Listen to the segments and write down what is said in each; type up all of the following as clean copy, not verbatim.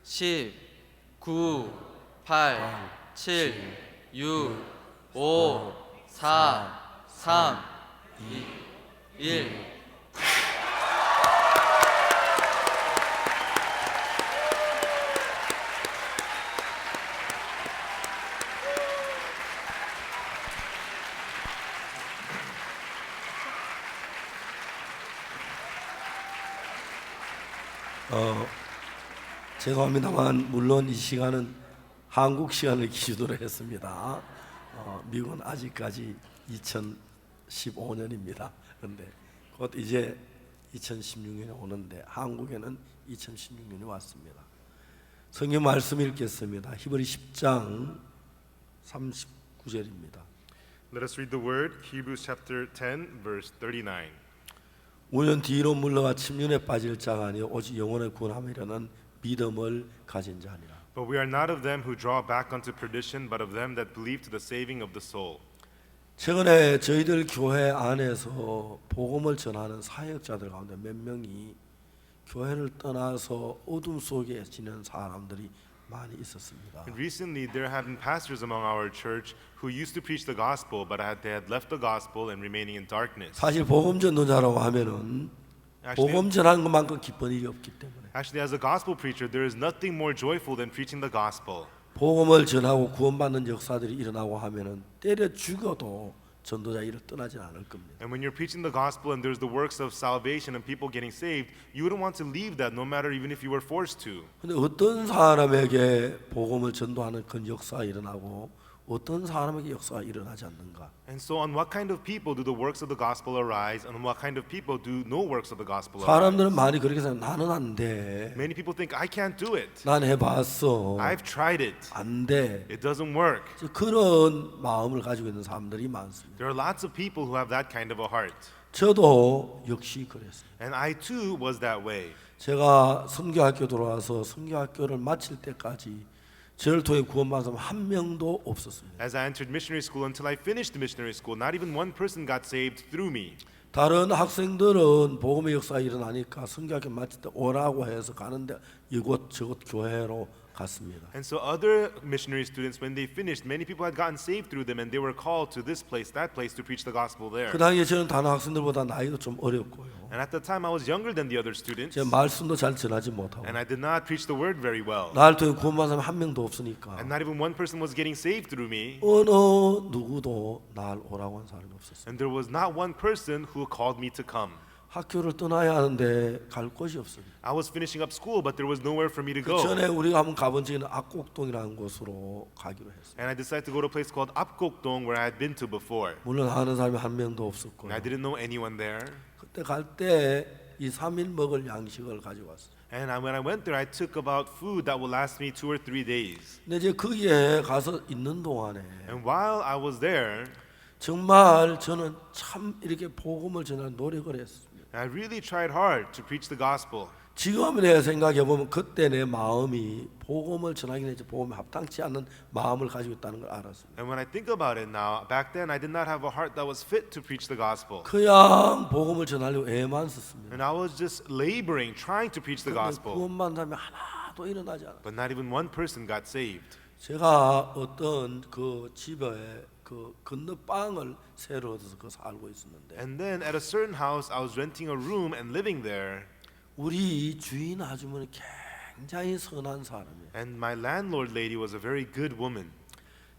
10, 9, 8, 7, 6, 5, 4, 3, 2, 1. 죄송합니다만 물론 이 시간은 한국 시간을 기준으로 했습니다. 미국은 아직까지 2015년입니다. 그런데 곧 이제 2016년이 오는데 한국에는 2016년이 왔습니다. 성경 말씀 읽겠습니다. 히브리 10장 39절입니다. Let us read the word, Hebrews chapter 10, verse 39. 우연 뒤로 물러가 침륜에 빠질 자가 아니요 오직 영혼의 구원함이라는 믿음을 가진 자니라. But we are not of them who draw back unto perdition, but of them that believe to the saving of the soul. 최근에 저희들 교회 안에서 복음을 전하는 사역자들 가운데 몇 명이 교회를 떠나서 어둠 속에 지내는 사람들이 많이 있었습니다. And recently there have been pastors among our church who used to preach the gospel, but they had left the gospel and remaining in darkness. 사실 복음 전도자라고 하면은 복음 전하는 것만큼 기쁜 일이 없기 때문에 Actually, as a gospel preacher, there is nothing more joyful than preaching the gospel. 복음을 전하고 구원받는 역사들이 일어나고 하면은 때려 죽어도 전도자 일을 떠나진 않을 겁니다. And when you're preaching the gospel and there's the works of salvation and people getting saved, you wouldn't want to leave that no matter even if you were forced to. 근데 어떤 사람에게 복음을 전도하는 그런 역사가 일어나고 어떤 사람에게 역사가 일어나지 않는가? And so on what kind of people do the works of the gospel arise, and on what kind of people do no works of the gospel arise? 사람들은 많이 그렇게 생각. 나는 안 돼. Many people think I can't do it. 난 해봤어. I've tried it. 안 돼. It doesn't work. 그런 마음을 가지고 있는 사람들이 많습니다. There are lots of people who have that kind of a heart. 저도 역시 그랬어요. And I too was that way. 제가 선교학교 들어와서 선교학교를 마칠 때까지 저를 통해 구원받은 사람 한 명도 없었습니다. As I entered missionary school until I finished the missionary school, not even one person got saved through me. 다른 학생들은 복음의 역사가 일어나니까 선교학교 마칠 때 오라고 해서 가는데 이곳 저곳 교회로 갔습니다. And so other missionary students, when they finished, many people had gotten saved through them, and they were called to this place, that place, to preach the gospel there. 그 당시에 저는 다른 학생들보다 나이도 좀 어렸고요. And at the time, I was younger than the other students, 제 말씀도 잘 전하지 못하고 and I did not preach the word very well. 날 통해 구원받은 사람 한 명도 없으니까 And not even one person was getting saved through me. 어느 누구도 날 오라고 한 사람이 없었어요. And there was not one person who called me to come. 학교를 떠나야 하는데 갈 곳이 없어요. I was finishing up school, but there was nowhere for me to 그 go. 전에 우리가 한번 가본 적은 악곡동이라는 곳으로 가기로 했어요. And I decided to go to a place called Apgokdong, where I had been to before. 물론 아는 사람이 한 명도 없었고요. And I didn't know anyone there. 그때 갈 때 이 3일 먹을 양식을 가지고 왔어요. And when I went there, I took about food that will last me 2 or 3 days. 근데 이제 거기에 가서 있는 동안에 And while I was there, 정말 저는 참 이렇게 복음을 전하는 노력을 했습니다. I really tried hard to preach the gospel. 지금 내가 생각해 보면 그때 내 마음이 복음을 전하긴 했지 복음에 합당치 않는 마음을 가지고 있다는 걸 알았습니다. And when I think about it now, back then I did not have a heart that was fit to preach the gospel. 그냥 복음을 전하려고 애만 썼습니다. And I was just laboring, trying to preach the gospel. 구원받은 사람이 하나도 일어나지 않았어요. But not even one person got saved. 제가 어떤 그 집에 그 건너방을 새로 얻어서 그 살고 있었는데 And then at a certain house, I was renting a room and living there. 우리 주인 아주머니 굉장히 선한 사람이에요. And my landlord lady was a very good woman.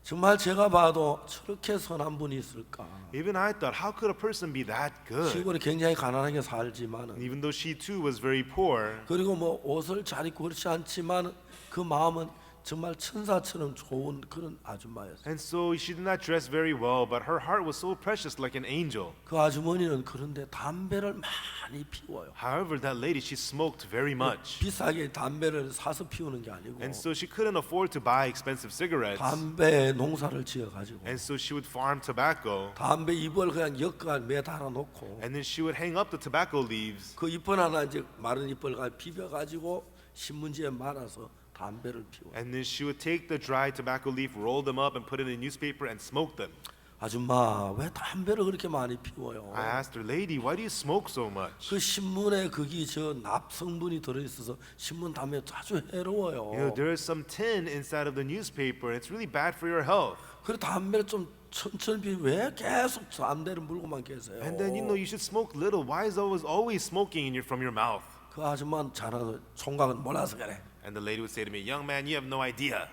정말 제가 봐도 저렇게 선한 분이 있을까? Even I thought, how could a person be that good? 시골에 굉장히 가난하게 살지만은 Even though she too was very poor, 그리고 뭐 옷을 잘 입고 그렇지 않지만 그 마음은 정말 천사처럼 좋은 그런 아줌마였어요. and so she did not dress very well, but her heart was so precious like an angel. 그 아주머니는 그런데 담배를 많이 피워요. However, that lady, she smoked very much. 비싸게 담배를 사서 피우는 게 아니고 And so she couldn't afford to buy expensive cigarettes. 담배 농사를 지어 가지고 And so she would farm tobacco. 담배 잎을 그냥 엮어 매달아 놓고 And then she would hang up the tobacco leaves. 그 잎을 하나 이제 마른 잎을 비벼 가지고 신문지에 말아서 담배를 피워. And then she would take the dry tobacco leaf, roll them up, and put it in a newspaper and smoke them. 아줌마 왜 담배를 그렇게 많이 피워요? I asked her, lady, why do you smoke so much? 그 신문에 거기 저 납성분이 들어있어서 신문 담배 아주 해로워요. You know, there is some tin inside of the newspaper, and it's really bad for your health. 그래 담배를 좀 천천히 피우면 왜 계속 담배를 물고만 계세요? And then, you know, you should smoke little. Why is always smoking from your mouth? 그 아줌마는 잘하는 총각은 몰라서 그래. And the lady would say to me, young man, you have no idea.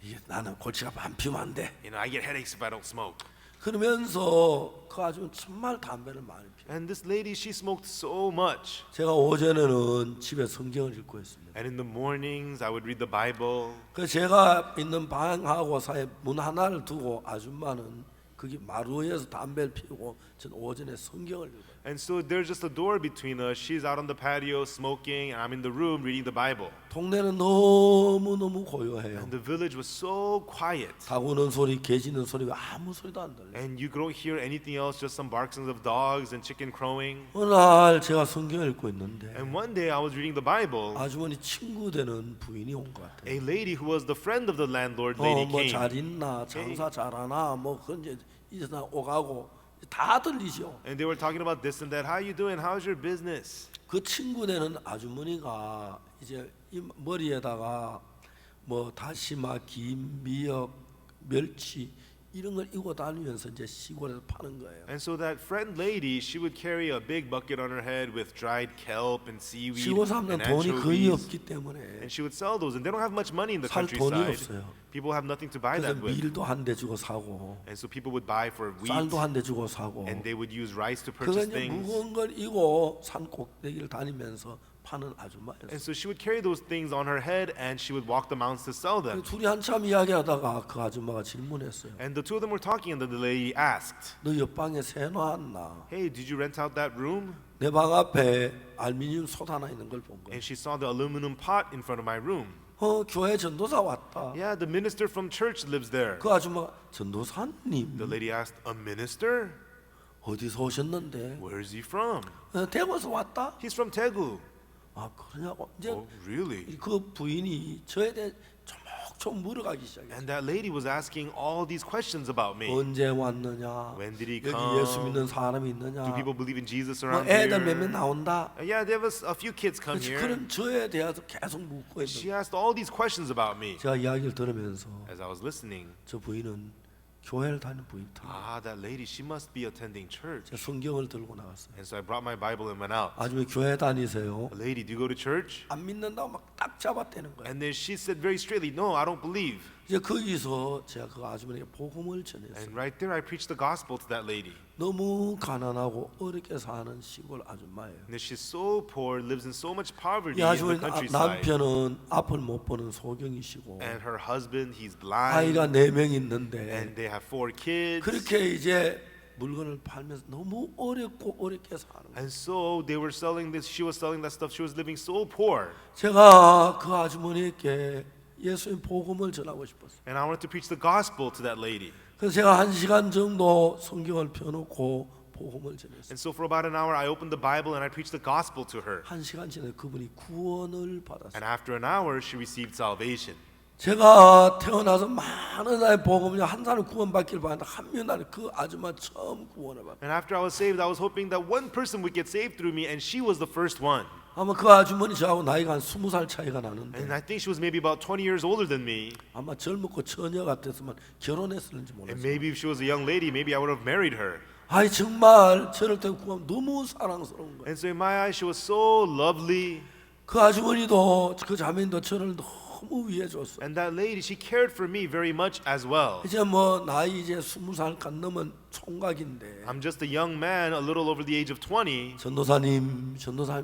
이게 나는 골치가 안 피우면 안 돼. You know, I get headaches if I don't smoke. 그러면서 그 아줌마 정말 담배를 많이 피워. And this lady, she smoked so much. 제가 오전에는 집에 성경을 읽고 있습니다. And in the mornings, I would read the Bible. 그 제가 있는 방하고 사이 문 하나를 두고 아줌마는 거기 마루에서 담배를 피우고 전 오전에 성경을 읽어요. And so there's just a door between us. She's out on the patio smoking, and I'm in the room reading the Bible. 동네는 너무 고요해요. And the village was so quiet. 다구는 소리, 개 짖는 소리 아무 소리도 안 들려요. And you don't hear anything else, just some barkings of dogs and chicken crowing. 어느 날 제가 성경을 읽고 있는데 And one day I was reading the Bible. 아주머니 친구 되는 부인이 온 것 같아요. A lady who was the friend of the landlord lady 뭐 came. 잘 있나, 장사 잘하나, 뭐 그런 이제 나 오가고 다 들리죠. And they were talking about this and that. How you doing? How's your business? 그 친구 되는 아주머니가 이제 이 머리에다가 뭐 다시마, 김, 미역, 멸치 이런 걸 이고 다니면서 이제 시골에서 파는 거예요. And so that friend lady, she would carry a big bucket on her head with dried kelp and seaweed 시골 and 사람들은 돈이 거의 anchovies. 없기 때문에 And she would sell those, and they don't have much money in the 살 돈이 countryside. 없어요. People have nothing to buy 그래서 that with. 밀도 한 대 주고 사고 And so people would buy for wheat, 쌀도 한 대 주고 사고 and they would use rice to 그거 purchase 이제 things. 무거운 걸 이고 산 꼭대기를 다니면서 파는 아줌마였어요. And so she would carry those things on her head, and she would walk the mountains to sell 그 them. 둘이 한참 이야기하다가 그 아줌마가 질문했어요. And the two of them were talking, and then the lady asked, 너 옆방에 새 놨나? "Hey, did you rent out that room?" 내 방 앞에 알루미늄 솥 하나 있는 걸 본 거예요. And she saw the aluminum pot in front of my room. 교회 전도사 왔다. Yeah, the minister from church lives there. 그 아줌마가 전도사님 The lady asked, "A minister? 어디서 오셨는데? Where is he from?" 대구에서 왔다? He's from Daegu. 아 그러냐고 이제 Oh, really? 그 부인이 저에 대해 조목조목 물어가기 시작했어요. And that lady was asking all these questions about me. 언제 왔느냐? When did he 여기 come? 예수 믿는 사람이 있느냐? Do people believe in Jesus 뭐 around 애들 몇 명 here? 나온다? Yeah, there was a few kids come here. 그런 저에 대해서 계속 묻고 She 있는. asked all these questions about me. 제가 이야기를 들으면서 As I was listening, 저 부인은 교회를 다니는 부인이다. that lady, she must be attending church. 제가 성경을 들고 나갔어요. And so I brought my Bible and went out. 아줌마 교회 다니세요? Lady, do you go to church? 안 믿는다고 막 딱 잡아대는 거예요. And then she said very straightly, no, I don't believe. 이제 거기서 제가 그 아주머니에게 복음을 전했어요. And right there, I preached the gospel to that lady. 너무 가난하고 어렵게 사는 시골 아줌마예요. And she's so poor, lives in so much poverty 이 in the 아주머니 countryside. 남편은 앞을 못 보는 소경이시고 And her husband, he's blind. 아이가 4명 있는데 And they have 4 kids. 그렇게 이제 물건을 팔면서 너무 어렵고 어렵게 사는 거예요. And so they were selling this, she was selling that stuff, she was living so poor. 제가 그 아주머니에게 예수님 복음을 전하고 싶었어요. And I wanted to preach the gospel to that lady. 그래서 제가 1시간 정도 성경을 펴놓고 복음을 전했어요. And so for about an hour, I opened the Bible and I preached the gospel to her. 1시간 전에 그분이 구원을 받았어요. And after an hour, she received salvation. 제가 태어나서 많은 사람의 복음을 한 사람 구원받기를 바랐는데 한 명도 그 아줌마 처음 구원을 받았어요. And after I was saved, I was hoping that one person would get saved through me, and she was the first one. 아마 그 아주머니 저하고 나이가 한 20살 차이가 나는데 And I think she was maybe about 20 years older than me. 아마 젊고 처녀 같았으면 결혼했을는지 And 모르겠어요. maybe if she was a young lady, maybe I would have married her. 아이 정말 저를 때 구하면 너무 사랑스러운 거예요. And so in my eyes, she was so lovely. 그 아주머니도 그 자매님도 저를 너무 위해줬어요. And that lady, she cared for me very much as well. 이제 뭐 나이 이제 20살 간 넘은 총각인데 I'm just a young man, a little over the age of 20. 전도사님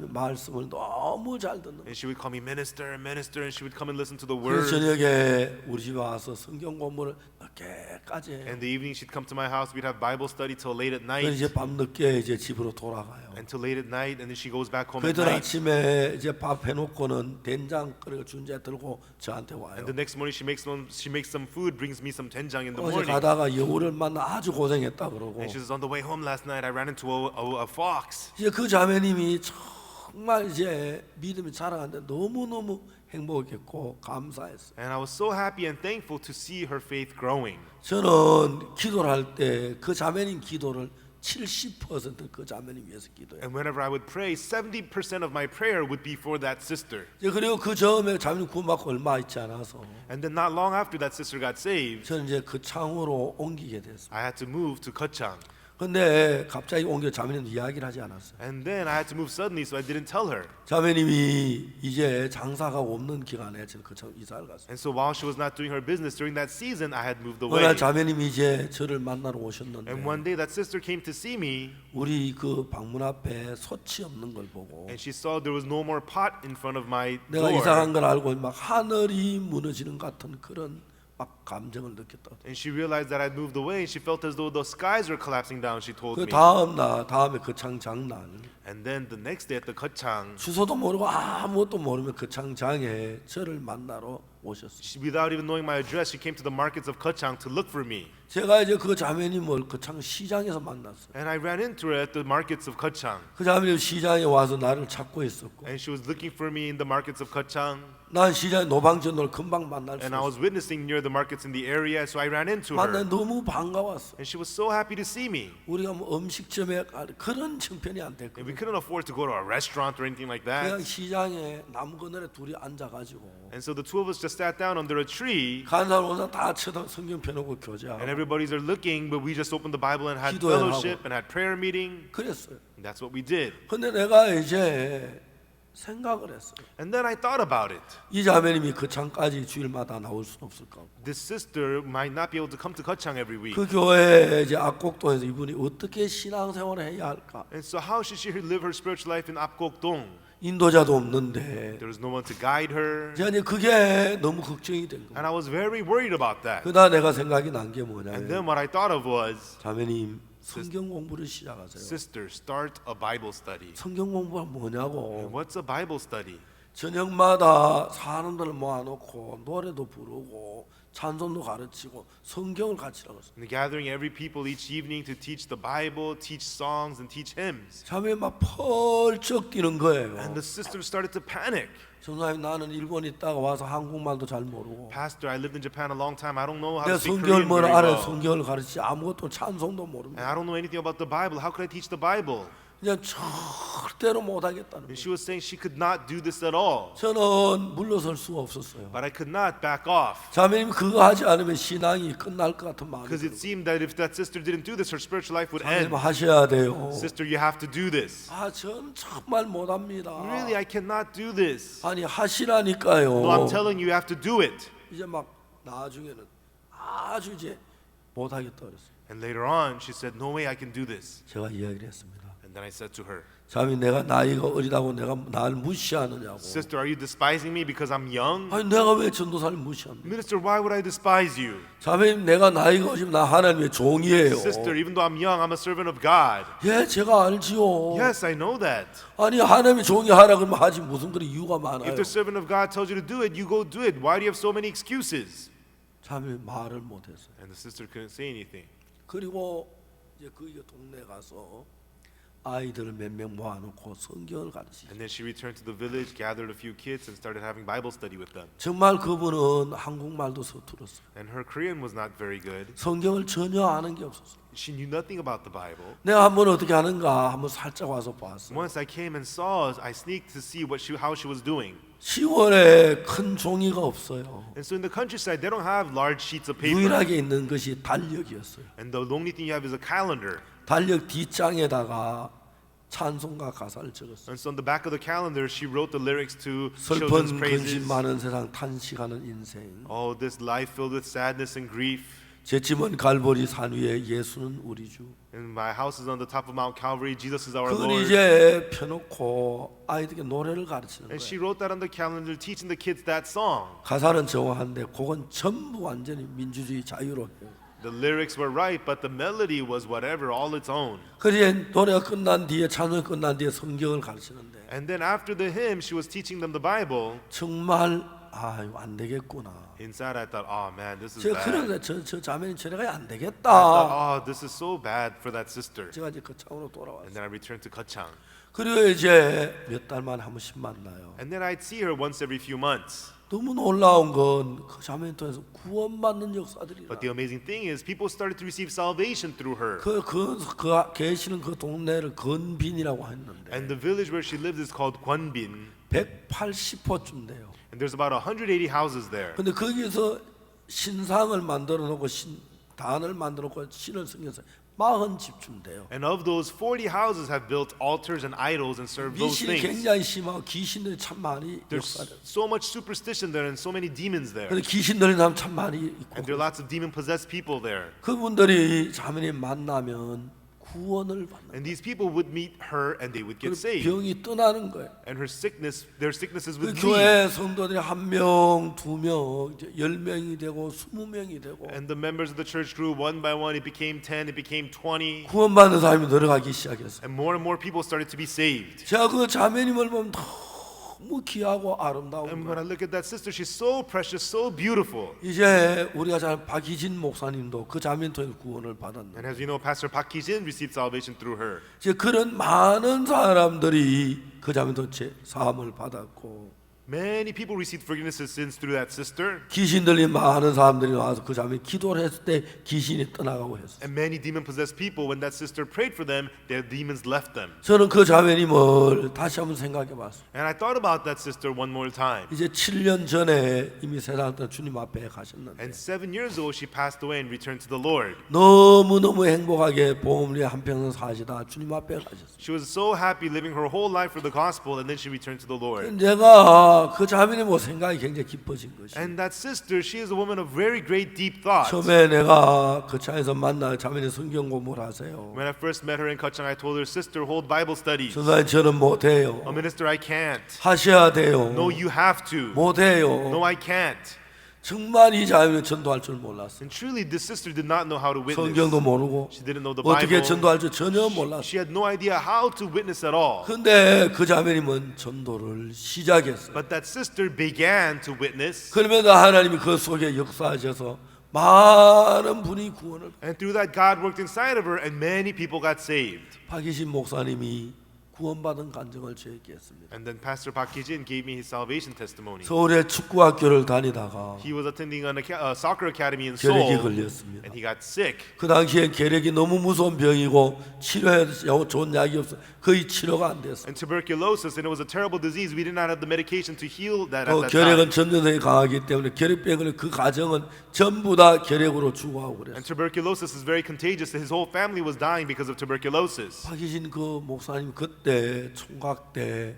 말씀을 너무 잘 듣는 거예요. And she would call me minister, minister, and she would come and listen to the 그래서 word. 저녁에 우리 집에 와서 성경 공부를 늦게까지 해요. And the evening she'd come to my house, we'd have Bible study till late at 그래서 night. 이제 밤 늦게 이제 집으로 돌아가요. Until late at night, and then she goes back home at 그들 night. 아침에 이제 밥 해놓고는 된장 끓여 준재 들고 저한테 와요. And the next morning she makes some food, brings me some doenjang in the 어제 morning. 가다가 여우를 만나 아주 고생했다 그러고 And she says, on the way home last night, I ran into a fox. 이제 그 자매님이 정말 이제 믿음이 자라는데 너무너무 행복했고 감사했어요. And I was so happy and thankful to see her faith growing. 저는 기도를 할 때 그 자매님 기도를 70%그 자매님 위해서 기도해요. And whenever I would pray, 70% of my prayer would be for that sister. 그리고 그 처음에 자매님 구원받고 얼마 있지 않아서 And then not long after that sister got saved, 저는 이제 그 창으로 옮기게 됐어요. I had to move to Kachang. 근데 갑자기 옮겨 자매님 이야기를 하지 않았어요. And then I had to move suddenly, so I didn't tell her. 자매님이 이제 장사가 없는 기간에 저는 그 이사를 갔어요. And so while she was not doing her business during that season, I had moved 어느 away. 날 자매님이 이제 저를 만나러 오셨는데 And one day that sister came to see me, 우리 그 방문 앞에 솥이 없는 걸 보고 and she saw there was no more pot in front of my 내가 이사 간 door. 걸 알고 막 하늘이 무너지는 것 같은 그런 막 감정을 느꼈다. And she realized that I'd moved away, and she felt as though the skies were collapsing down, she told 그 me. 다음에 그 장날 And then the next day at the Kachang, 주소도 모르고 아무것도 모르면 그 장장에 저를 만나러 오셨어요. without even knowing my address, she came to the markets of Kachang to look for me. 제가 이제 그 자매님을 그 장 시장에서 만났어요. And I ran into her at the markets of Kachang. 그 자매님 시장에 와서 나를 찾고 있었고 And she was looking for me in the markets of Kachang. 난 시장에 노방전도를 금방 만날 수 And I 있었어. was witnessing near the markets in the area, so I ran into her. 만나 너무 반가웠어. And she was so happy to see me. 우리가 뭐 음식점에 그런 형편이 안 And we 됐거든. couldn't afford to go to a restaurant or anything like 그냥 that. 시장에 나무 그늘에 둘이 앉아가지고 And so the two of us just sat down under a tree. 간 사람 오사 다 쳐다 성경 펴놓고 교제하고 And everybody's are looking, but we just opened the Bible and had 기도회 fellowship and had prayer meeting. 그랬어요. And that's what we did. 근데 내가 이제 생각을 했어요. And then I thought about it. 이 자매님이 그 창까지 주일마다 나올 수는 없을까? This sister might not be able to come to Kachang every week. 그 교회 이제 악곡동에서 이분이 어떻게 신앙생활을 해야 할까? And so how should she live her spiritual life in Apgok-dong? 인도자도 없는데 There was no one to guide her. 제가 이제 그게 너무 걱정이 된 And 거예요. I was very worried about that. 그다 내가 생각이 난 게 And then 뭐냐면 what I thought of was, 자매님 성경 공부를 시작하세요. sister, start a Bible study. 성경 공부가 And 뭐냐고 what's a Bible study? 저녁마다 사람들을 모아놓고 노래도 부르고 찬송도 가르치고 성경을 가르치라고 했어요. And gathering every people each evening to teach the Bible, teach songs, and teach hymns. 자매 막 펄쩍 뛰는 거예요. And the sister started to panic. 전사님 나는 일본 있다가 와서 한국말도 잘 모르고 Pastor, I lived in Japan a long time. I don't know how 내가 to speak 성경을 Korean 뭐라 very 알아 well. 성경을 가르치지 아무것도 찬송도 And 모릅니다. I don't know anything about the Bible. How could I teach the Bible? 그냥 절대로 못하겠다는 And 거예요. she was saying she could not do this at all. 저는 물러설 수가 없었어요. But I could not back off. 자매님 그거 하지 않으면 신앙이 끝날 것 같은 마음이 Because 들어요. it seemed that if that sister didn't do this, her spiritual life would end. 자매님 하셔야 돼요. Sister, you have to do this. 전 정말 못합니다. Really, I cannot do this. 아니 하시라니까요. No, I'm telling you, you have to do it. 이제 막 나중에는 아주 이제 못하겠다 그랬어요. And later on, she said, no way I can do this. 제가 이야기를 했습니다. And then I said to her, 자매 내가 나이가 어리다고 내가 날 무시하느냐고. sister, are you despising me because I'm young? 아니 내가 왜 전도사를 무시합니까? Minister, why would I despise you? 자매님 내가 나이가 어리면 나 하나님의 종이에요. Sister, even though I'm young, I'm a servant of God. 예, 제가 알지요. Yes, I know that. 아니 하나님의 종이 하라 그러면 하지 무슨 그런 이유가 많아요. If the servant of God tells you to do it, you go do it. Why do you have so many excuses? 자매 말을 못했어요. And the sister couldn't say anything. 그리고 이제 그 동네 가서 아이들을 몇 명 모아놓고 성경을 가르치죠. And then she returned to the village, gathered a few kids, and started having Bible study with them. 정말 그분은 한국말도 서툴었어요. And her Korean was not very good. 성경을 전혀 아는 게 없었어요. She knew nothing about the Bible. 내가 한번 어떻게 하는가 한번 살짝 와서 봤어요. Once I came and saw, I sneaked to see how she was doing. 시골에 큰 종이가 없어요. And so in the countryside, they don't have large sheets of paper. 유일하게 있는 것이 달력이었어요. And the only thing you have is a calendar. 달력 뒷장에다가 찬송가 가사를 적었어요. And so on the back of the calendar, she wrote the lyrics to 슬픈 children's 근심 praises. 많은 세상 탄식하는 인생. Oh, this life filled with sadness and grief. 제 집은 갈보리 산 위에 예수는 우리 주. And my house is on the top of Mount Calvary. Jesus is our 그걸 Lord. 이제 펴놓고 아이들에게 노래를 가르치는 And she 거예요. wrote that on the calendar, teaching the kids that song. 가사는 정확한데 그건 전부 완전히 민주주의 자유로 해요. The lyrics were right, but the melody was whatever, all its own. 그래서 노래가 끝난 뒤에 찬송이 끝난 뒤에 성경을 가르치는데 And then after the hymn, she was teaching them the Bible. 정말 안 되겠구나. Inside, I thought, oh man, this is 제가 bad. 그런데 저 자매는 저래가 안 I 되겠다. thought, oh, this is so bad for that sister. 제가 이제 그 창으로 And 돌아왔어요. then I returned to Kachang. 그리고 이제 몇 달 만에 한 번씩 만나요. And then I'd see her once every few months. 너무 놀라운 건 그 자매를 통해서 구원받는 역사들이라. But the amazing thing is, people started to receive salvation through her. 그 계시는 그 동네를 건빈이라고 했는데 And the village where she lives is called Kwanbin. 180호쯤 돼요. And there's about 180 houses there. 근데 거기서 신상을 만들어 놓고 단을 만들어 놓고 신을 섬겨서 40집쯤 돼요. And of those, 40 houses have built altars and idols and serve those 미신이 things. 굉장히 심하고 귀신들이 참 많이 There's 역사를. so much superstition there and so many demons there. 근데 귀신 들린 사람 참 많이 있고. And there are lots of demon-possessed people there. 그분들이 자매님 만나면 구원을 받는. And these people would meet her and they would get 그 saved. 병이 떠나는 거예요. And her sickness, their sicknesses 그 would leave. 교회 성도들이 1명, 2명, 10명이 되고 20명이 되고 And the members of the church grew one by one. It became 10, it became 20. 구원받는 사람이 늘어가기 시작했어요. And more people started to be saved. 제가 그 자매님을 보면 너무 귀하고 아름다운 And when I 거예요. look at that sister, she's so precious, so beautiful. 이제 우리가 잘 박희진 목사님도 그 자매를 통해 구원을 받았는데 And as you know, Pastor Park Ki-jin received salvation through her. 이제 그런 많은 사람들이 그 자매도 사함을 받았고 Many people received forgiveness of sins through that sister. 귀신 들린 많은 사람들이 와서 그 자매 기도를 했을 때 귀신이 떠나가고 했어요. And many demon-possessed people, when that sister prayed for them, their demons left them. 저는 그 자매님을 다시 한번 생각해 봤어요. And I thought about that sister one more time. 이제 7년 전에 이미 세상을 떠나 주님 앞에 가셨는데 And 7 years ago, she passed away and returned to the Lord. 너무너무 행복하게 복음을 한평생 사시다 주님 앞에 가셨어요. She was so happy living her whole life for the gospel, and then she returned to the Lord. 내가 그 자매님 뭐 생각이 굉장히 깊어진 것이. And that sister, she is a woman of very great deep thought. 처음에 내가 그 차에서 만나 자매님 성경 공부를 하세요. When I first met her in Kachang, I told her, sister, hold Bible studies. 전사님 저는 못해요. A minister, I can't. 하셔야 돼요. No, you have to. 못해요. No, I can't. 정말 이 자매는 전도할 줄 몰랐어요. And truly, this sister did not know how to witness. 성경도 모르고 She didn't know the 어떻게 Bible. 전도할 줄 전혀 몰랐어요. She had no idea how to witness at all. 근데 그 자매님은 전도를 시작했어요. But that sister began to witness. 그러면서 하나님이 그 속에 역사하셔서 많은 분이 구원을. And through that, God worked inside of her, and many people got saved. 박희신 목사님이 구원받은 간증을 저에게 했습니다. And then Pastor Park Ki-jin gave me his salvation testimony. 서울의 축구학교를 다니다가 He was attending a soccer academy in 결핵이 Seoul, 걸렸습니다. and he got sick. 그 당시엔 결핵이 너무 무서운 병이고 치료해도 좋은 약이 없어 거의 치료가 안 됐어요. And tuberculosis, and it was a terrible disease. We did not have the medication to heal that at 또 that time. 결핵은 전염성이 강하기 때문에 결핵병을 그 가정은 전부 다 결핵으로 죽어가고 그랬어요. And tuberculosis is very contagious. His whole family was dying because of tuberculosis. 박희신 그 목사님 그때 총각 때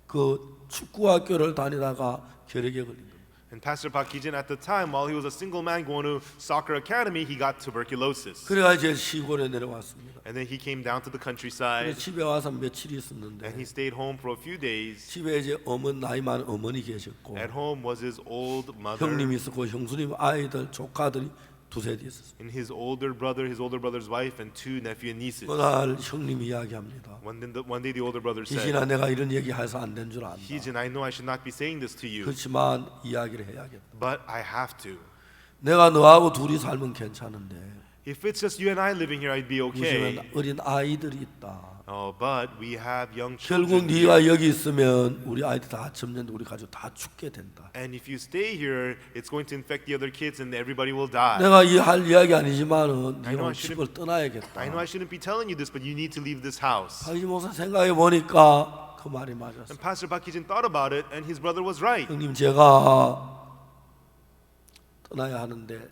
그 축구학교를 다니다가 결핵에 걸린 겁니다. And Pastor Park Ki-jin, at the time, while he was a single man going to soccer academy, he got tuberculosis. 그래가 이제 시골에 내려왔습니다. And then he came down to the 그래서 countryside, 집에 와서 며칠 and 있었는데 he stayed home for a few days. 집에 이제 나이 많은 어머니 계셨고 At home was his old mother, 형님이 있었고 형수님 아이들 조카들이 두세 대 있었어요. and his older brother's wife, and 2 nephew and nieces. 그날 형님이 이야기합니다. One day the older brother 희진아 said, 내가 이런 얘기 해서 안 된 줄 안다. Hee-jin, I know I should not be saying this to you, 그렇지만 이야기를 해야겠다. but I have to. 내가 너하고 둘이 살면 괜찮은데 If it's just you and I living here, I'd be 우리 okay. 집에 어린 아이들이 있다. Oh, but we have young 결국 children here. 네가 여기 있으면 우리 아이들 다 점령돼 우리 가족 다 죽게 된다. And if you stay here, it's going to infect the other kids and everybody will die. 내가 할 이야기 아니지만은 I know 네가 I shouldn't- 집을 떠나야겠다. I know I shouldn't be telling you this, but you need to leave this house. 박희진 목사 생각해 보니까 그 말이 맞았어. And Pastor Park Ki-jin thought about it, and his brother was right. 형님 제가 떠나야 하는데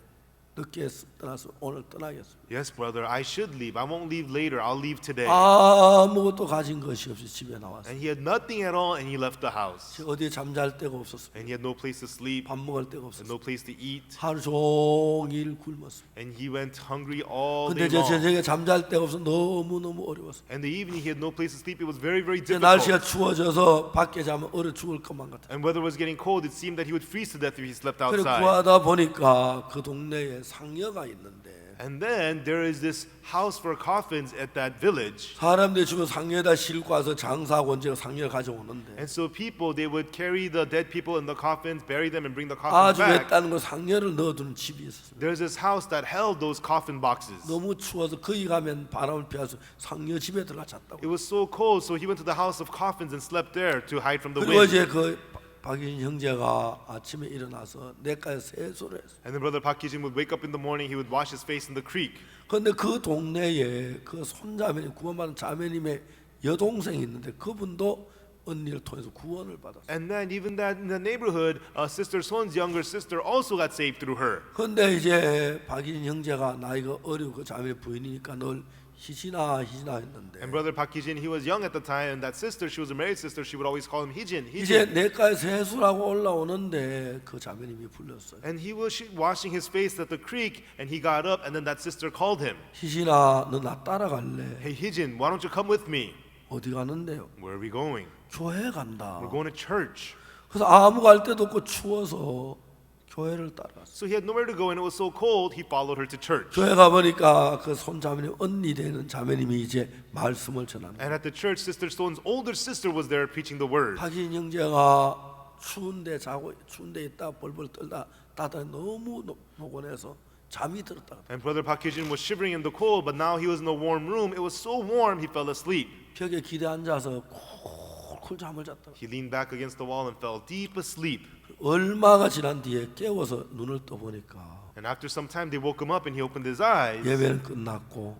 늦게 떠나서 오늘 떠나겠습니다. Yes, brother, I should leave. I won't leave later. I'll leave today. 아무것도 가진 것이 없이 집에 나왔어요. And he had nothing at all, and he left the house. 어디에 잠잘 데가 없었어요. And he had no place to sleep, 밥 먹을 데가 and 없었어요. no place to eat. 하루 종일 굶었어요. And he went hungry all 근데 day 제 long. 저녁에 잠잘 데가 없어 너무너무 어려웠어요. And the evening, he had no place to sleep. It was very, very 이제 날씨가 difficult. 추워져서 밖에 자면 얼어 죽을 것만 같아요. And weather was getting cold. It seemed that he would freeze to death if he slept 그래 outside. 구하다 보니까 그 동네에 상여가 있는데 And then there is this house for coffins at that village. 사람들이 죽은 상여에다 싣고 와서 장사하고 이제 상여를 가져오는데 And so people, they would carry the dead people in the coffins, bury them, and bring the coffins 아주 back. 외딴 거 상여를 넣어두는 집이 있었어요. There's this house that held those coffin boxes. 너무 추워서 거기 가면 바람을 피해서 상여 집에 들어가 잤다고. It was so cold, so he went to the house of coffins and slept there to hide from the 그리고 wind. 이제 그 박인 형제가 아침에 일어나서 내가에 세수를 했어. And then Brother Park Ki-jin would wake up in the morning, he would wash his face in the creek. 그런데 그 동네에 그 손자매님 구원받은 자매님의 여동생이 있는데 그분도 언니를 통해서 구원을 받았어. And then even that in the neighborhood, Sister Son's younger sister also got saved through her. 그런데 이제 박인 형제가 나이가 어리고 그 자매 부인이니까 늘 희진아 했는데 And Brother Park Ki-jin, he was young at the time, and that sister, she was a married sister, she would always call him Hijin, 이제 Hijin. 내가에 세수라고 올라오는데 그 자매님이 불렀어요. And he was washing his face at the creek, and he got up, and then that sister called him. 희진아 너 나 따라갈래? Hey Hijin, why don't you come with me? 어디 가는데요? Where are we going? 교회 간다. We're going to church. 그래서 아무 갈 데도 없고 추워서 교회를 따라갔어. So he had nowhere to go, and it was so cold, he followed her to church. 교회 가보니까 그 손자매님 언니 되는 자매님이 이제 말씀을 전하는 거예요. And at the church, Sister Stone's older sister was there preaching the word. 박인 형제가 추운데 자고 추운데 있다 벌벌 떨다 따다 너무 노곤해서 잠이 들었다. And Brother Park Ki-jin was shivering in the cold, but now he was in a warm room. It was so warm, he fell asleep. 벽에 기대 앉아서 쿨쿨 잠을 잤다. He leaned back against the wall and fell deep asleep. 얼마가 지난 뒤에 깨워서 눈을 떠 보니까 And after some time, they woke him up, and he opened his eyes. 예배는 끝났고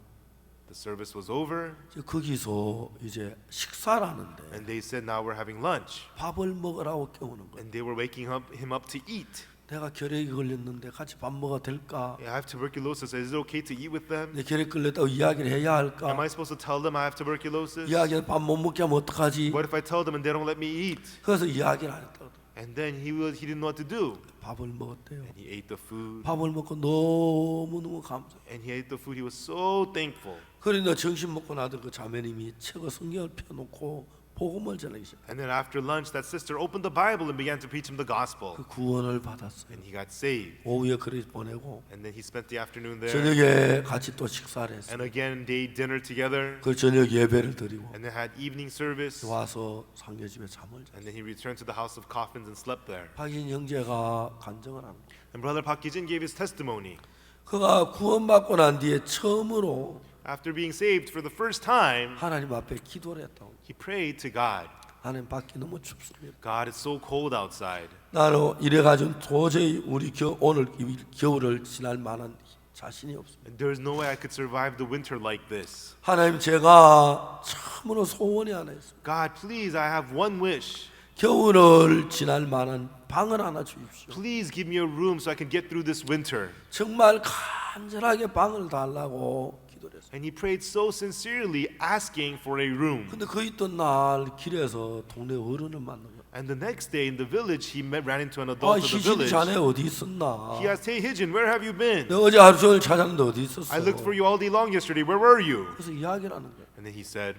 The service was over, 이제 거기서 이제 식사를 하는데 and they said, "Now we're having lunch." 밥을 먹으라고 깨우는 거예요. And they were waking him up to eat. 내가 결핵이 걸렸는데 같이 밥 먹어도 될까? I have tuberculosis. Is it okay to eat with them? 내 결핵 걸렸다고 이야기를 해야 할까? Am I supposed to tell them I have tuberculosis? 이야기는 밥 못 먹게 하면 어떡하지? What if I tell them and they don't let me eat? 그래서 이야기를 안 했다고. And then he didn't know what to do. 밥을 먹었대요. And he ate the food. 밥을 먹고 너무너무 감사. And he ate the food. He was so thankful. 그러니까 점심 먹고 나서 그 자매님이 책을 성경을 펴놓고 복음을 전하기 시작. And then after lunch, that sister opened the Bible and began to preach him the gospel. 그 구원을 받았어요. And he got saved. 오후에 그리 보내고 And then he spent the afternoon there. 저녁에 같이 또 식사를 했어요. And again, they ate dinner together. 그 저녁 예배를 드리고 And then had evening service. 와서 상여집에 잠을 잤어요. And then he returned to the house of coffins and slept there. 박인 형제가 간증을 합니다. And Brother Park Ki-jin gave his testimony. 그가 구원받고 난 뒤에 처음으로 After being saved for the first time, 하나님 앞에 기도를 했다고. he prayed to God. 하나님 밖이 너무 춥습니다. God, it's so cold outside. 나는 이래가지고 도저히 우리 오늘 이 겨울을 지날 만한 자신이 없습니다. And there's no way I could survive the winter like this. 하나님 제가 참으로 소원이 하나 있습니다. God, please, I have one wish. 겨울을 지날 만한 방을 하나 주십시오. Please give me a room so I can get through this winter. 정말 간절하게 방을 달라고 기도를 했어요. And he prayed so sincerely, asking for a room. 근데 그 있던 날 길에서 동네 어른을 만난 거예요. And the next day in the village, he ran into an 아, adult of the 희진이 village. 자네 어디 있었나? He asked, "Hey Hijin, where have you been? 내가 어제 하루 종일 찾았는데 어디 있었어? I looked for you all day long yesterday. Where were you?" 그래서 이야기를 하는 거예요. And then he said,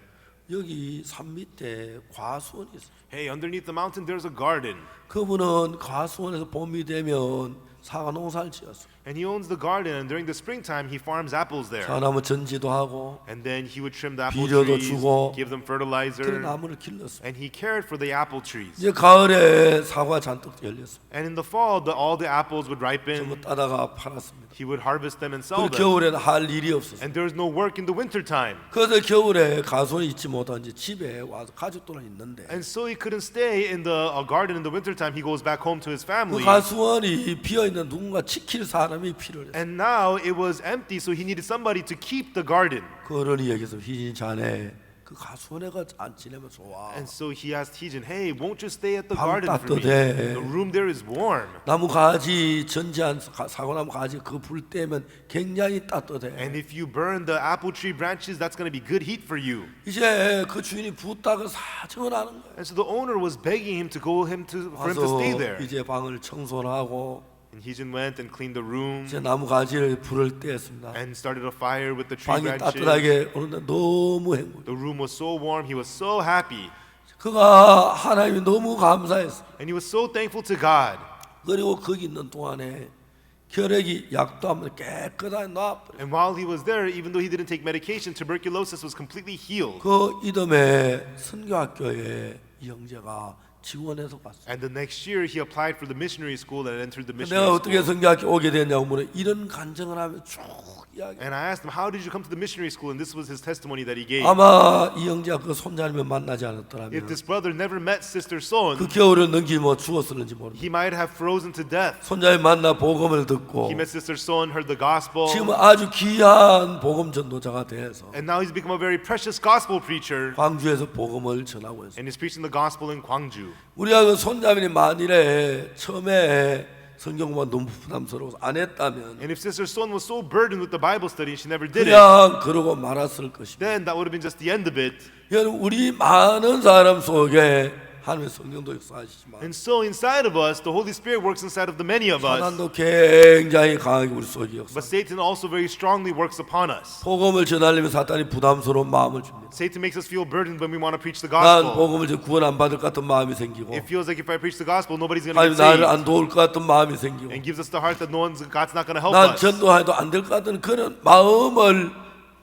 여기 산 밑에 과수원이 있어요. "Hey, underneath the mountain, there's a garden." 그분은 과수원에서 봄이 되면 사과 농사를 지었어요. And he owns the garden, and during the springtime, he farms apples there. 사과나무 전지도 하고 And then he would trim the apple 비료도 trees, 주고 give them 그런 fertilizer, 나무를 길렀어요. and he cared for the apple trees. 이제 가을에 사과 잔뜩 열렸어요. And in the fall, all the apples would 전부 ripen. 따다가 팔았습니다. He would harvest them and sell 그 them. 겨울에는 할 일이 없었어요. And there was no work in the winter time. 그래서 겨울에 가수원에 있지 못한 이제 집에 와서 가족들은 있는데 And so he couldn't stay in the garden in the winter time. He goes back home to his 그 family. 가수원이 비어 있는 누군가 지킬 사람이 필요했어요. And now it was empty, so he needed somebody to keep the garden. 그 어른이 얘기해서 희진 자네 그 가수원에 가 안 지내면 좋아. And so he asked Hijin, "Hey, won't you stay at the 방 garden for me? 따뜻해. The room there is warm. 나무 가지 전지한 사과나무 가지 그 불 때면 굉장히 따뜻해. And if you burn the apple tree branches, that's going to be good heat for you." 이제 그 주인이 부탁을 사정을 하는 거예요. And so the owner was begging him to for him to stay 와서 there. 이제 방을 청소를 하고 And Hijin went and cleaned the room 이제 나무 가지를 불을 떼었습니다. and started a fire with the tree 방이 branches. 따뜻하게 오는데 너무 행복. The room was so warm. He was so happy. 그가 하나님이 너무 감사했어. And he was so thankful to God. 그리고 거기 있는 동안에 혈액이 약도 한번 깨끗하게 놔버려. And while he was there, even though he didn't take medication, tuberculosis was completely healed. 그 이듬해 선교학교에 이 형제가 지원해서 갔어요. And the next year, he applied for the missionary school and entered the 내가 missionary 어떻게 school. 선교학교 오게 됐냐고 물어. 이런 간증을 하면 쭉 이야기. And I asked him, how did you come to the missionary school? And this was his testimony that he gave. 아마 이 형제가 그 손자님을 만나지 If 않았더라면 this brother never met Sister 그 Son, 겨울을 넘기지 못 죽었을는지 모릅니다. he might have frozen to death. 손자님 만나 복음을 듣고 He met Sister Son, heard the gospel, 지금 아주 귀한 복음 전도자가 돼서 and now he's become a very precious gospel preacher, 광주에서 복음을 전하고 있어요. and he's preaching the gospel in Gwangju. 우리가 그 손자님이 만일에 처음에 성경만 너무 부담스러워서 안 했다면 And if Sister Son was so burdened with the Bible study and she never did it, 그냥 그러고 말았을 것입니다. then that would have been just the end of it. 여러분 우리 많은 사람 속에 하나님의 성령도 역사하시지만 And so inside of us, the Holy Spirit works inside of the many of us, 사단도 굉장히 강하게 우리 속에 역사. but Satan also very strongly works upon us. 복음을 전하려면 사단이 부담스러운 마음을 줍니다. Satan makes us feel burdened when we want to preach the 난 gospel. 복음을 이제 구원 안 받을 것 같은 마음이 생기고 It feels like if I preach the gospel, nobody's going to 아니 get 나를 saved, 안 도울 것 같은 마음이 생기고 and gives us the heart that God's not going to help 난 us. 전도해도 안 될 것 같은 그런 마음을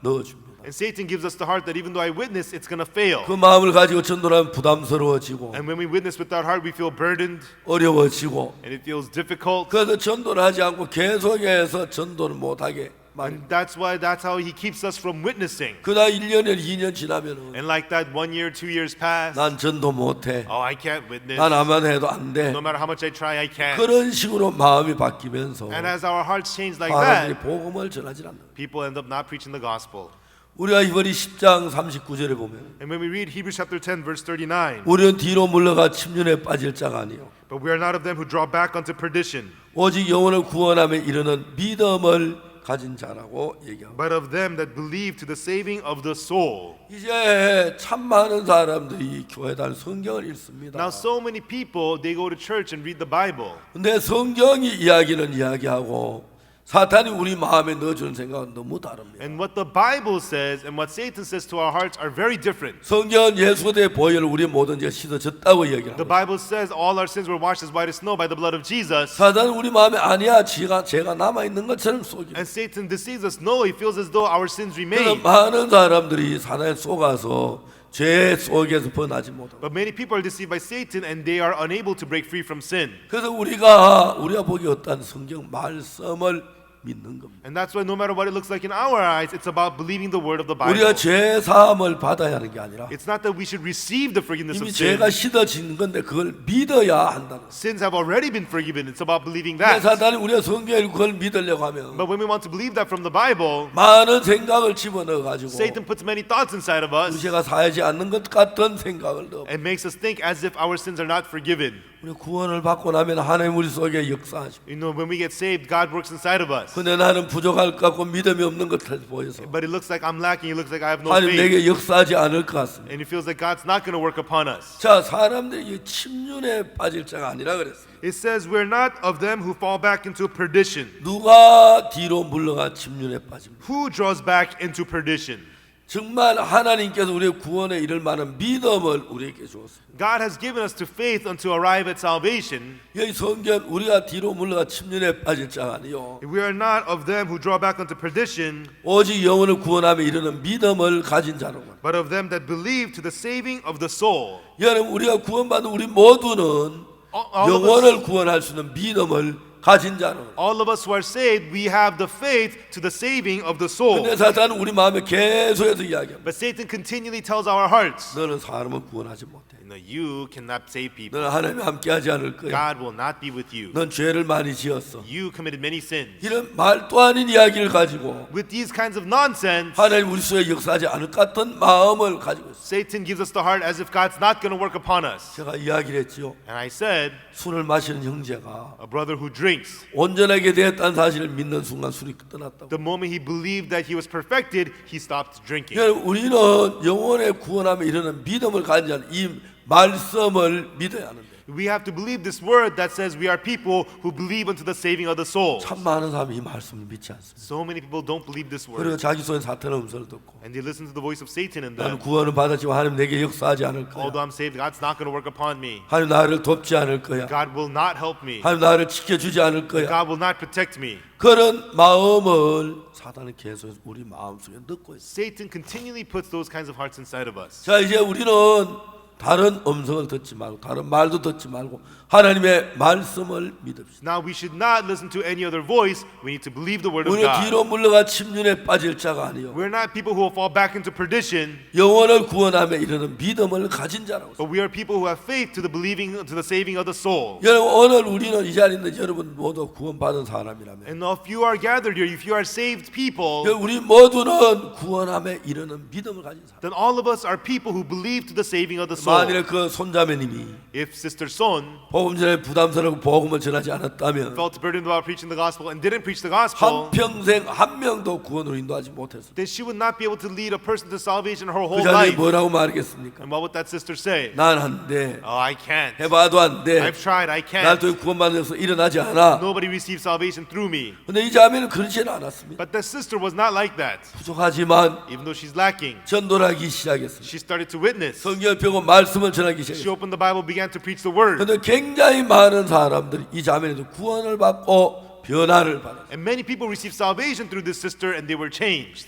넣어줍니다. And Satan gives us the heart that even though I witness, it's going to fail. 그 마음을 가지고 전도하면 부담스러워지고 And when we witness with that heart, we feel burdened 어려워지고 and it feels difficult. 그래서 전도를 하지 않고 계속해서 전도를 못하게 말입니다. And that's how he keeps us from witnessing. 그러다 1년에 2년 지나면은 And like that, 1 year, 2 years pass. 난 전도 못해. Oh, I can't witness. 난 아만 해도 안 돼. No matter how much I try, I can't. 그런 식으로 마음이 바뀌면서 And as our hearts change like 사람들이 that, 복음을 전하지 않는 거예요. people end up not preaching the gospel. 우리가 이번에 10장 39절에 보면 And when we read Hebrews chapter 10, verse 39, 우리는 뒤로 물러가 침륜에 빠질 자가 아니요 but we are not of them who draw back unto perdition, 오직 영혼을 구원함에 이르는 믿음을 가진 자라고 얘기합니다. but of them that believe to the saving of the soul. 이제 참 많은 사람들이 교회 다니 성경을 읽습니다. Now, so many people, they go to church and read the Bible. 근데 성경이 이야기는 이야기하고 사탄이 우리 마음에 넣어주는 생각은 너무 다릅니다. And what the Bible says and what Satan says to our hearts are very different. 성경은 예수 그리스도의 보혈을 우리 모든 죄가 씻어졌다고 The 얘기합니다. Bible says all our sins were washed as white as snow by the blood of Jesus. 사탄은 우리 마음에 아니야 죄가 남아 있는 것처럼 속입니다. And Satan deceives us. No, he feels as though our sins 그래서 remain. 많은 사람들이 사단에 속아서 죄 속에서 벗어나지 못하고 But many people are deceived by Satan and they are unable to break free from sin. 그래서 우리가 보기 어떤 성경 말씀을 믿는 겁니다. And that's why no matter what it looks like in our eyes, it's about believing the word of the Bible. 우리가 죄 사함을 받아야 하는 게 아니라 It's not that we should receive the forgiveness 이미 of sin. 죄가 씻어진 건데 그걸 믿어야 한다는 거예요. Sins have already been forgiven. It's about believing 근데 that. 사단이 우리가 성경을 그걸 믿으려고 하면 But when we want to believe that from the Bible, 많은 생각을 집어넣어 가지고 Satan puts many thoughts inside of us 죄가 사하지 않는 것 같은 생각을 넣어. and makes us think as if our sins are not forgiven. 우리 구원을 받고 나면 하나님 우리 속에 역사하시고. You know, when we get saved, God works inside of us. 근데 나는 부족할 것 같고 믿음이 없는 것 같아 보여서 But it looks like I'm lacking. It looks like I have no 하나님 faith. 내게 역사하지 않을 것 같습니다. And it feels like God's not going to work upon us. 자, 사람들이 이 침륜에 빠질 자가 아니라 그랬습니다. It says we're not of them who fall back into perdition. 누가 뒤로 물러가 침륜에 빠집니다. Who draws back into perdition? 정말 하나님께서 우리의 구원에 이를 만한 믿음을 우리에게 주었습니다. God has given us to faith unto arrive at salvation. 여기 성경 우리가 뒤로 물러가 침륜에 빠질 자가 아니요 We are not of them who draw back unto perdition, 오직 영혼을 구원함에 이르는 믿음을 가진 자라고 합니다. but of them that believe to the saving of the soul. 여러분 우리가 구원받은 우리 모두는 All of us, 영혼을 구원할 수 있는 믿음을 가진 자는. all of us who are saved, we have the faith to the saving of the soul. 근데 사탄은 우리 마음에 계속해서 이야기합니다. But Satan continually tells our hearts, 너는 사람을 구원하지 못해. no, you cannot save people. 너는 하나님과 함께하지 않을 거야. God will not be with you. 넌 죄를 많이 지었어. You committed many sins. 이런 말도 아닌 이야기를 가지고 With these kinds of nonsense, 하나님 우리 속에 역사하지 않을 것 같은 마음을 가지고 있어. Satan gives us the heart as if God's not going to work upon us. 제가 이야기를 했지요. And I said, 술을 마시는 형제가 a brother who drinks, 온전하게 되었다는 사실을 믿는 순간 술이 끝났다고. the moment he believed that he was perfected, he stopped drinking. 여러분, 우리는 영혼의 구원함에 이르는 믿음을 가진 자는 이 말씀을 믿어야 하는데 We have to believe this word that says we are people who believe unto the saving of the soul. 참 많은 사람이 이 말씀을 믿지 않습니다. So many people don't believe this 그리고 word. 자기 속에 사탄의 음성을 듣고 And they listen to the voice of Satan in 나는 them. 구원을 받았지만 하나님 내게 역사하지 않을 거야. Although I'm saved, God's not going to work upon me. 하나님 나를 돕지 않을 거야. God will not help me. 하나님 나를 지켜주지 않을 거야. God will not protect me. 그런 마음을 사단은 계속 우리 마음속에 넣고 있어. Satan continually puts those kinds of hearts inside of us. 자, 이제 우리는 다른 음성을 듣지 말고 다른 말도 듣지 말고 하나님의 말씀을 믿읍시다. Now we should not listen to any other voice. We need to believe the word of 우리는 God. 뒤로 물러가 침륜에 빠질 자가 아니요 We're not people who will fall back into perdition, 영혼을 구원함에 이르는 믿음을 가진 자라고. but we are people who have faith to the believing, to the saving of the soul. 여러분 오늘 우리는 이 자리에 있는 여러분 모두 구원받은 사람이라면 And if you are gathered here, if you are saved people, 우리 모두는 구원함에 이르는 믿음을 가진 사람. then all of us are people who believe to the saving of the soul. 만일에 그 손자매님이 If Sister Son 복음 전에 부담스럽고 복음을 전하지 않았다면 felt burdened about preaching the gospel and didn't preach the gospel, 한평생 한 명도 구원으로 인도하지 못했어. then she would not be able to lead a person to salvation her 그 whole 자리에 life. 뭐라고 말하겠습니까? And what would that sister say? 난 안 돼. Oh, I can't. 해봐도 안 돼. I've tried, I 날 can't. 또 구원받는 데서 일어나지 않아. Nobody receives salvation through me. 근데 이 자매는 그렇지는 않았습니다. But the sister was not like that. 부족하지만 Even though she's lacking, 전도하기 시작했습니다. she started to witness. 성경을 펴고 말씀을 전하기 She 시작했습니다. opened the Bible, began to preach the word. 근데 굉장히 많은 사람들이 이 자매에도 구원을 받고 변화를 받았어요. And many people received salvation through this sister and they were changed.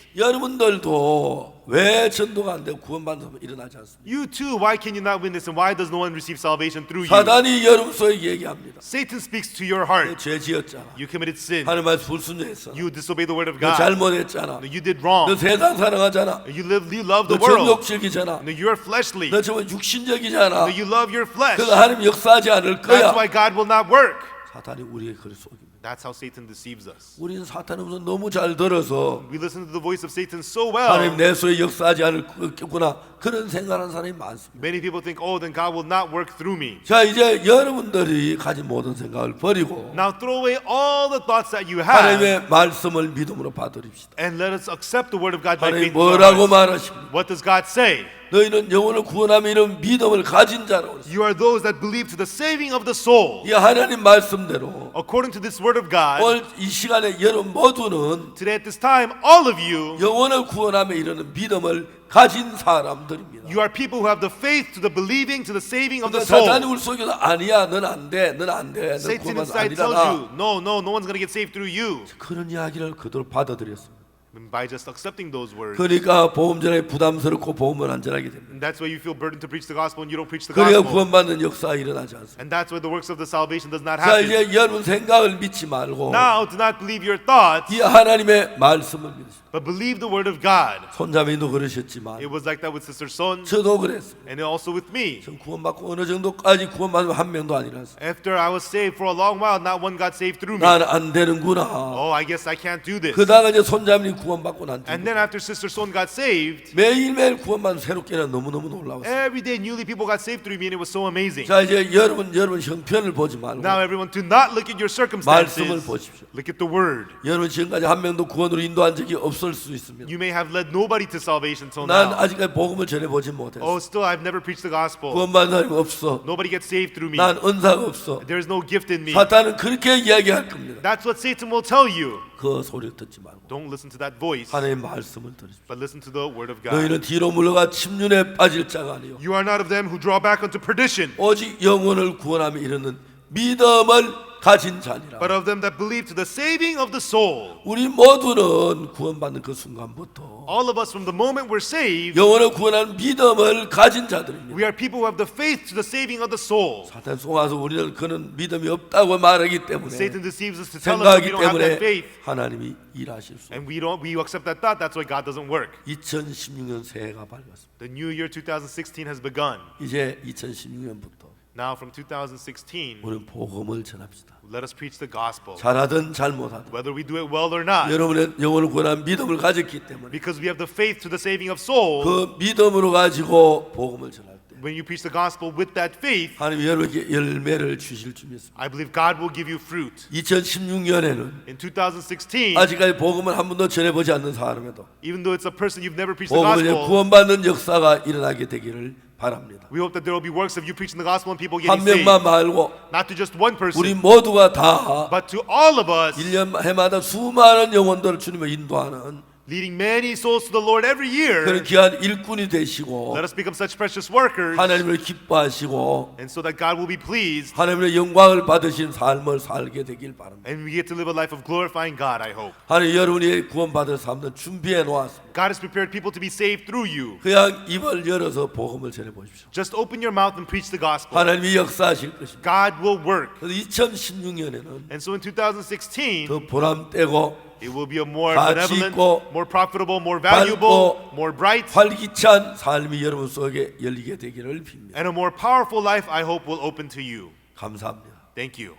여러분들도 왜 전도가 안 되고 구원받는 사람은 일어나지 않습니까? You too, why can you not witness and why does no one receive salvation through you? 사단이 여러분 속에 얘기합니다. Satan speaks to your heart. 죄 지었잖아. You committed sin. 하나님 말씀 불순종했어. You disobeyed the word of 너 God. 잘못했잖아. You did 너 wrong. 세상 사랑하잖아. You love 너 the world. 정욕적이잖아. No, you are fleshly. 너 정말 육신적이잖아. No, you love your flesh. 그래서 하나님 역사하지 않을 That's 거야. why God will not work. 사탄이 우리의 그를 속입니다. That's how Satan deceives us. 우리는 사탄의 음성 너무 잘 들어서 We listen to the voice of Satan so 하나님 well. 내 속에 역사하지 않을 거구나 그런 생각하는 사람이 많습니다. Many people think, oh, then God will not work through me. 자, 이제 여러분들이 가진 모든 생각을 버리고 Now throw away all the thoughts that you have 하나님의 말씀을 믿음으로 받으립시다. and let us accept the word of God by 하나님 faith. in our 뭐라고 hearts. 말하십니까? What does God say? 너희는 영혼을 구원하며 이런 믿음을 가진 자라고. You are those that believe to the saving of the soul. 이 하나님 말씀대로 According to this word of God, 오늘 이 시간에 여러분 모두는 today at this time, all of you, 영혼을 구원하며 이르는 믿음을 가진 사람들입니다. you are people who have the faith to the believing to the saving of the 근데 사탄이 soul. 우리 속에서 아니야, 넌 안 돼, 넌 안 돼, 넌 Satan 구원받아 inside tells 아니라. you, no, no one's going to get saved through you. 그런 이야기를 그대로 받아들였습니다. And by just accepting those words, 그러니까 복음 전에 부담스럽고 복음을 안 전하게 됩니다. and that's why you feel burdened to preach the gospel and you don't preach the 그러니까 gospel. 구원받는 역사가 일어나지 않습니다. And that's why the works of the salvation does not 자, happen. 이제 여러분 생각을 믿지 말고 Now, do not believe your thoughts, 이 하나님의 말씀을 믿으십시오. but believe the word of God. 손자매도 그러셨지만 It was like that with Sister Son, 저도 그랬습니다. and also with me. 전 구원받고 어느 정도까지 구원받으면 한 명도 아니라서 After I was saved for a long while, not one got saved through me. 나는 안 되는구나. Oh, I guess I can't do this. 그다가 이제 손자매이 구원받고 난 뒤 And then after Sister Son got saved, 매일매일 구원받는 새롭게는 너무너무 놀라웠어요. every day newly people got saved through me, and it was so amazing. 자, 이제 여러분 형편을 보지 말고 Now everyone, do not look at your 말씀을 circumstances. 보십시오. Look at the word. 여러분 지금까지 한 명도 구원으로 인도한 적이 없을 수 있습니다. You may have led nobody to salvation till 난 now. 아직까지 복음을 전해보지 못했어. Oh, still I've never preached the gospel. 구원받는 사람이 없어. Nobody gets saved through me. 난 은사가 없어. There is no gift in me. 사탄은 그렇게 이야기할 겁니다. That's what Satan will tell you. 그 소리 듣지 말고 Don't listen to that voice, 하나님의 말씀을 들으십시오. but listen to the word of God. 너희는 뒤로 물러가 침륜에 빠질 자가 아니요 You are not of them who draw back unto perdition, 오직 영혼을 구원하며 이르는 믿음을 가진 자니라. but of them that believe to the saving of the soul. 우리 모두는 구원받는 그 순간부터 All of us, from the moment we're saved, 영혼을 구원하는 믿음을 가진 자들입니다. we are people who have the faith to the saving of the soul. 사탄 속아서 우리는 그는 믿음이 없다고 말하기 때문에 Satan deceives us to tell us that we 생각하기 don't have that 때문에 faith, 하나님이 일하실 수. and we accept that thought. That's why God doesn't work. 2016년 새해가 밝았습니다. The new year 2016 has begun. 이제 2016년부터 Now, from 2016, 우리는 복음을 전합시다. let us preach the gospel, 잘하든 잘못하든 whether we do it well or not, 여러분의 영혼을 구원한 믿음을 가졌기 때문에 because we have the faith to the saving of soul. 그 믿음으로 가지고 복음을 전할 때 When you preach the gospel with that faith, 하나님 여러분에게 열매를 주실 줄 믿습니다. I believe God will give you fruit. 2016년에는 In 2016, 아직까지 복음을 한 번도 전해보지 않는 사람에도 even though it's a person you've never preached the 복음을 이제 gospel, 구원받는 역사가 일어나게 되기를 바랍니다. We hope that there will be works of you preaching the gospel and people 한 getting saved. 명만 말고 Not to just one 우리 person, 모두가 다 but to all of us, 1년 해마다 수많은 영혼들을 주님을 인도하는 leading many souls to the Lord every 그런 year. 귀한 일꾼이 되시고 Let us become such precious workers, 하나님을 기뻐하시고 and so that God will be pleased, 하나님의 영광을 받으신 삶을 살게 되길 바랍니다. and we get to live a life of glorifying God, I hope. 하나님 여러분이 구원받을 삶을 준비해 놓았습니다. God has prepared people to be saved through you. 그냥 입을 열어서 복음을 전해 보십시오. Just open your mouth and preach the gospel. 하나님이 역사하실 것입니다. God will work. 그래서 2016년에는 And so in 2016, 더 보람되고 it will be a more 가치 benevolent, 있고 more profitable, more valuable, 밝고 more bright, 활기찬 삶이 여러분 속에 열리게 되기를 빕니다. and a more powerful life, I hope, will open to you. 감사합니다. Thank you.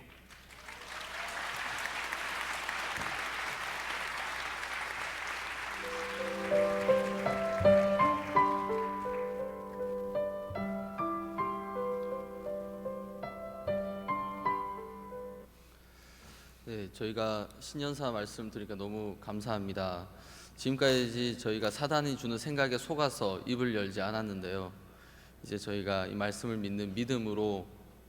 네, 저희가 신년사 말씀 드리니까 너무 감사합니다. 지금까지 저희가 사단이 주는 생각에 속아서 입을 열지 않았는데요. 이제 저희가 이 말씀을 믿는 믿음으로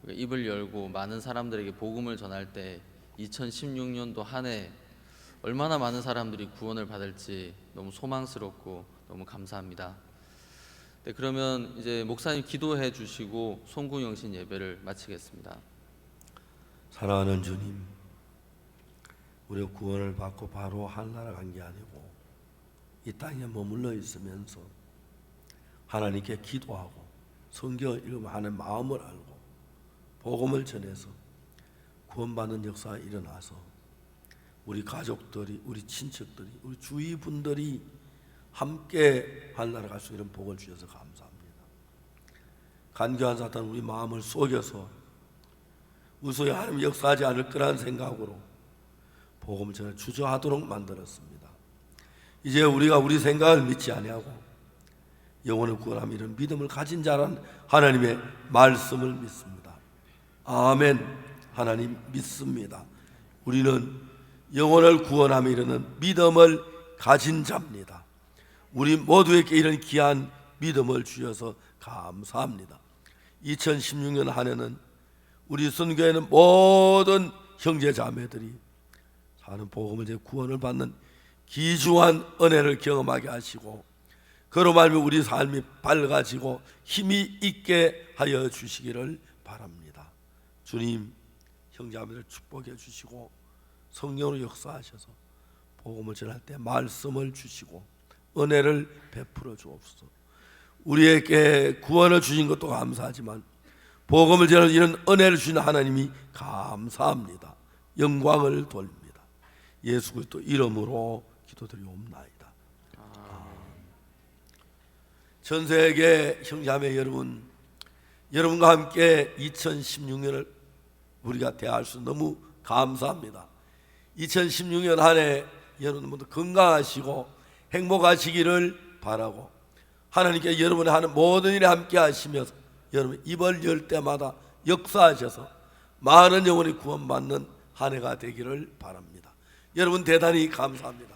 입을 열고 많은 사람들에게 복음을 전할 때 2016년도 한 해 얼마나 많은 사람들이 구원을 받을지 너무 소망스럽고 너무 감사합니다. 네, 그러면 이제 목사님 기도해 주시고 송구영신 예배를 마치겠습니다. 사랑하는 주님, 우리가 구원을 받고 바로 하늘나라 간 게 아니고 이 땅에 머물러 있으면서 하나님께 기도하고 성경을 읽으며 하는 마음을 알고 복음을 전해서 구원받는 역사가 일어나서 우리 가족들이, 우리 친척들이, 우리 주위 분들이 함께 하늘나라 갈 수 있는 복을 주셔서 감사합니다. 간교한 사탄은 우리 마음을 속여서 우리 속에 하나님 역사하지 않을 거라는 생각으로 복음을 전해 주저하도록 만들었습니다. 이제 우리가 우리 생각을 믿지 아니하고 영혼을 구원하며 이런 믿음을 가진 자란 하나님의 말씀을 믿습니다. 아멘. 하나님 믿습니다. 우리는 영혼을 구원하며 이르는 믿음을 가진 자입니다. 우리 모두에게 이런 귀한 믿음을 주셔서 감사합니다. 2016년 한 해는 우리 선교회는 모든 형제 자매들이 사는 복음을 제 구원을 받는 귀중한 은혜를 경험하게 하시고 그로 말미 우리 삶이 밝아지고 힘이 있게 하여 주시기를 바랍니다. 주님, 형제자매를 축복해 주시고 성령으로 역사하셔서 복음을 전할 때 말씀을 주시고 은혜를 베풀어 주옵소서. 우리에게 구원을 주신 것도 감사하지만 복음을 전하는 이런 은혜를 주신 하나님이 감사합니다. 영광을 돌립니다. 예수 그리스도 이름으로 기도드리옵나이다. 전 세계 형제자매 여러분, 여러분과 함께 2016년을 우리가 대할 수 너무 감사합니다. 2016년 한 해 여러분 모두 건강하시고 행복하시기를 바라고 하나님께 여러분의 하는 모든 일에 함께 하시면서 여러분 입을 열 때마다 역사하셔서 많은 영혼이 구원받는 한 해가 되기를 바랍니다. 여러분 대단히 감사합니다.